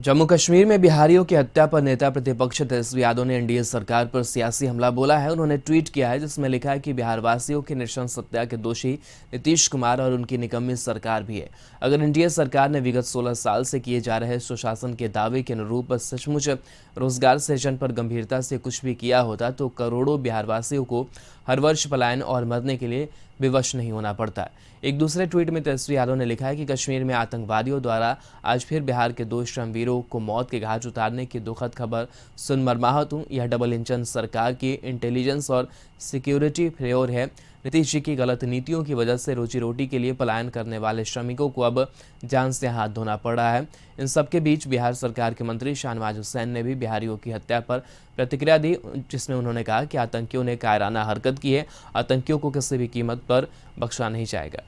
जम्मू कश्मीर में बिहारियों की हत्या पर नेता प्रतिपक्ष तेजस्वी यादव ने एनडीए सरकार पर सियासी हमला बोला है। उन्होंने ट्वीट किया है जिसमें लिखा है कि बिहार वासियों की नृशंस हत्या के दोषी नीतीश कुमार और उनकी निकम्मी सरकार भी है। अगर एनडीए सरकार ने विगत 16 साल से किए जा रहे सुशासन के दावे के अनुरूप सचमुच रोजगार सृजन पर गंभीरता से कुछ भी किया होता तो करोड़ों बिहारवासियों को हर वर्ष पलायन और मरने के लिए विवश नहीं होना पड़ता। एक दूसरे ट्वीट में तेजस्वी यादव ने लिखा है कि कश्मीर में आतंकवादियों द्वारा आज फिर बिहार के 2 श्रमवीरों को मौत के घाट उतारने की दुखद खबर सुन मर्माहत हूं। यह डबल इंजन सरकार की इंटेलिजेंस और सिक्योरिटी फेल्योर है। नीतीश जी की गलत नीतियों की वजह से रोजी रोटी के लिए पलायन करने वाले श्रमिकों को अब जान से हाथ धोना पड़ रहा है। इन सबके बीच बिहार सरकार के मंत्री शाहनवाज हुसैन ने भी बिहारियों की हत्या पर प्रतिक्रिया दी, जिसमें उन्होंने कहा कि आतंकियों ने कायराना हरकत की है। आतंकियों को किसी भी कीमत पर बख्शा नहीं जाएगा।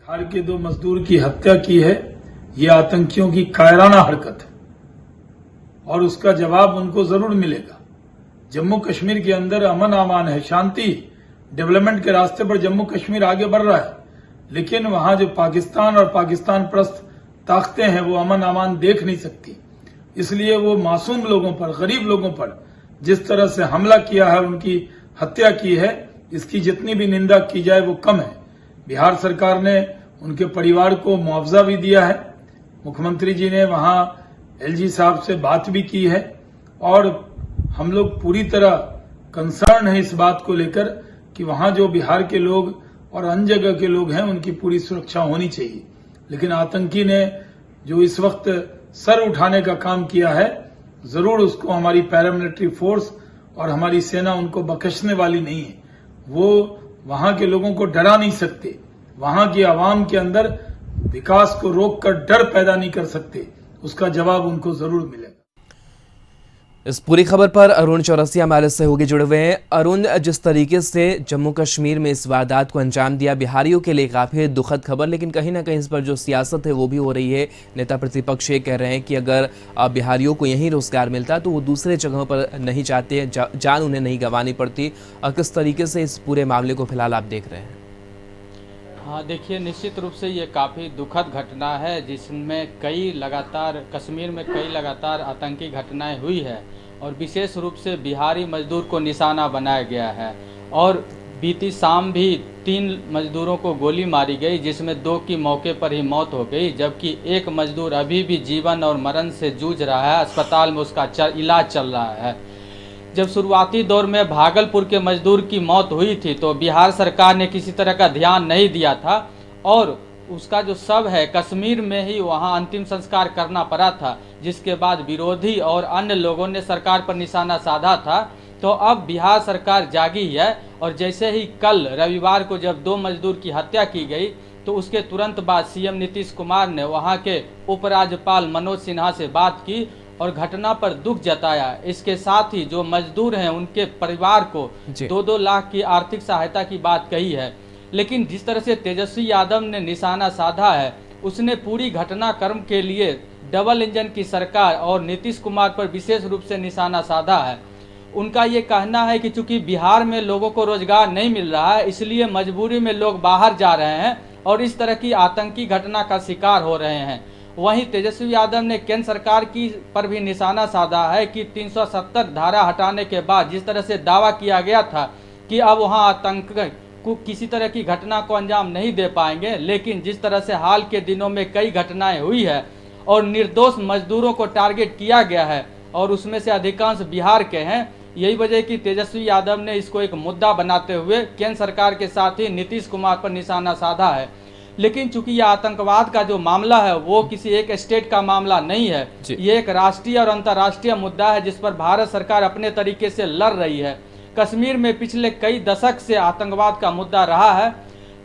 बिहार के 2 मजदूर की हत्या की है, ये आतंकियों की कायराना हरकत है और उसका जवाब उनको जरूर मिलेगा। जम्मू कश्मीर के अंदर अमन अमान है, शांति, डेवलपमेंट के रास्ते पर जम्मू कश्मीर आगे बढ़ रहा है, लेकिन वहां जो पाकिस्तान और पाकिस्तान प्रस्त ताकतें हैं वो अमन अमान देख नहीं सकती। इसलिए वो मासूम लोगों पर, गरीब लोगों पर जिस तरह से हमला किया है, उनकी हत्या की है, इसकी जितनी भी निंदा की जाए वो कम है। बिहार सरकार ने उनके परिवार को मुआवजा भी दिया है। मुख्यमंत्री जी ने वहां एलजी साहब से बात भी की है और हम लोग पूरी तरह कंसर्न है इस बात को लेकर कि वहां जो बिहार के लोग और अन्य जगह के लोग हैं उनकी पूरी सुरक्षा होनी चाहिए। लेकिन आतंकी ने जो इस वक्त सर उठाने का काम किया है, जरूर उसको हमारी पैरामिलिट्री फोर्स और हमारी सेना उनको बख्शने वाली नहीं है। वो वहां के लोगों को डरा नहीं सकते, वहां की आवाम के अंदर विकास को रोककर डर पैदा नहीं कर सकते। उसका जवाब उनको जरूर मिलेगा। इस पूरी खबर पर अरुण चौरसिया हमारे सहयोगी जुड़े हुए हैं। अरुण, जिस तरीके से जम्मू कश्मीर में इस वारदात को अंजाम दिया, बिहारियों के लिए काफ़ी दुखद खबर, लेकिन कहीं ना कहीं इस पर जो सियासत है वो भी हो रही है। नेता प्रतिपक्ष ये कह रहे हैं कि अगर बिहारियों को यहीं रोजगार मिलता तो वो दूसरे जगहों पर नहीं जाते, जान उन्हें नहीं गंवानी पड़ती। किस तरीके से इस पूरे मामले को फिलहाल आप देख रहे हैं? हाँ, देखिए, निश्चित रूप से ये काफ़ी दुखद घटना है जिसमें कश्मीर में कई लगातार आतंकी घटनाएं हुई है और विशेष रूप से बिहारी मजदूर को निशाना बनाया गया है। और बीती शाम भी 3 मजदूरों को गोली मारी गई, जिसमें 2 की मौके पर ही मौत हो गई, जबकि एक मजदूर अभी भी जीवन और मरण से जूझ रहा है। अस्पताल में उसका इलाज चल रहा है। जब शुरुआती दौर में भागलपुर के मजदूर की मौत हुई थी तो बिहार सरकार ने किसी तरह का ध्यान नहीं दिया था और उसका जो शव है कश्मीर में ही वहां अंतिम संस्कार करना पड़ा था, जिसके बाद विरोधी और अन्य लोगों ने सरकार पर निशाना साधा था। तो अब बिहार सरकार जागी है और जैसे ही कल रविवार को जब 2 मजदूर की हत्या की गई तो उसके तुरंत बाद सीएम नीतीश कुमार ने वहां के उपराज्यपाल मनोज सिन्हा से बात की और घटना पर दुख जताया। इसके साथ ही जो मजदूर हैं उनके परिवार को 2-2 लाख की आर्थिक सहायता की बात कही है। लेकिन जिस तरह से तेजस्वी यादव ने निशाना साधा है, उसने पूरी घटनाक्रम के लिए डबल इंजन की सरकार और नीतीश कुमार पर विशेष रूप से निशाना साधा है। उनका ये कहना है कि चूंकि बिहार में लोगों को रोजगार नहीं मिल रहा है, इसलिए मजबूरी में लोग बाहर जा रहे हैं और इस तरह की आतंकी घटना का शिकार हो रहे हैं। वहीं तेजस्वी यादव ने केंद्र सरकार की पर भी निशाना साधा है कि 370 धारा हटाने के बाद जिस तरह से दावा किया गया था कि अब वहां आतंक को किसी तरह की घटना को अंजाम नहीं दे पाएंगे, लेकिन जिस तरह से हाल के दिनों में कई घटनाएं हुई है और निर्दोष मजदूरों को टारगेट किया गया है और उसमें से अधिकांश बिहार के हैं, यही वजह कि तेजस्वी यादव ने इसको एक मुद्दा बनाते हुए केंद्र सरकार के साथ ही नीतीश कुमार पर निशाना साधा है। लेकिन चूंकि यह आतंकवाद का जो मामला है वो किसी एक स्टेट का मामला नहीं है, ये एक राष्ट्रीय और अंतर्राष्ट्रीय मुद्दा है जिस पर भारत सरकार अपने तरीके से लड़ रही है। कश्मीर में पिछले कई दशक से आतंकवाद का मुद्दा रहा है।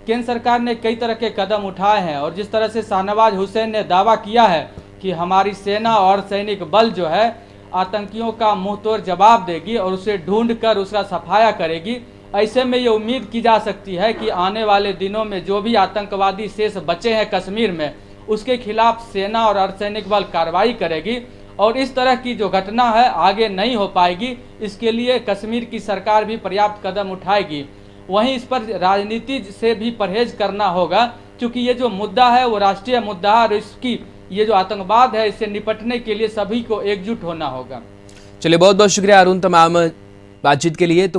केंद्र सरकार ने कई तरह के कदम उठाए हैं और जिस तरह से शाहनवाज हुसैन ने दावा किया है कि हमारी सेना और सैनिक बल जो है आतंकियों का मुंहतोड़ जवाब देगी और उसे ढूंढ कर उसका सफाया करेगी, ऐसे में ये उम्मीद की जा सकती है कि आने वाले दिनों में जो भी आतंकवादी शेष बचे हैं कश्मीर में, उसके खिलाफ सेना और अर्धसैनिक बल कार्रवाई करेगी और इस तरह की जो घटना है आगे नहीं हो पाएगी। इसके लिए कश्मीर की सरकार भी पर्याप्त कदम उठाएगी। वहीं इस पर राजनीति से भी परहेज करना होगा, क्योंकि ये जो मुद्दा है वो राष्ट्रीय मुद्दा है और इसकी ये जो आतंकवाद है इससे निपटने के लिए सभी को एकजुट होना होगा। चलिए, बहुत बहुत शुक्रिया अरुण तमाम बातचीत के लिए। तो